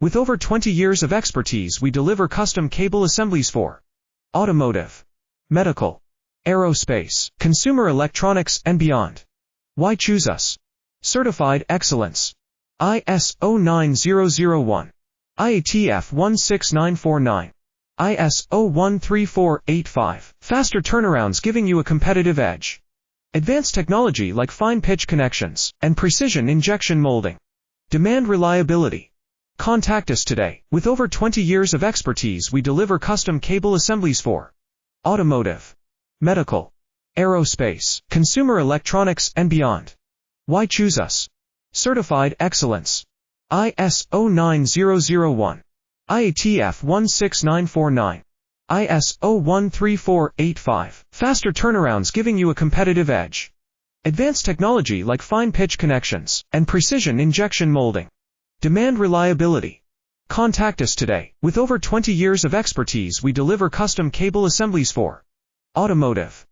With over 20 years of expertise, we deliver custom cable assemblies for automotive, medical, aerospace, consumer electronics, and beyond. Why choose us? Certified excellence. ISO 9001. IATF 16949. ISO 13485. Faster turnarounds giving you a competitive edge. Advanced technology like fine pitch connections and precision injection molding. Demand reliability. Contact us today. With over 20 years of expertise, we deliver custom cable assemblies for automotive, medical, aerospace, consumer electronics, and beyond. Why choose us? Certified excellence. ISO 9001. IATF 16949. ISO 13485. Faster turnarounds giving you a competitive edge. Advanced technology like fine pitch connections and precision injection molding. Demand reliability. Contact us today. With over 20 years of expertise, we deliver custom cable assemblies for automotive,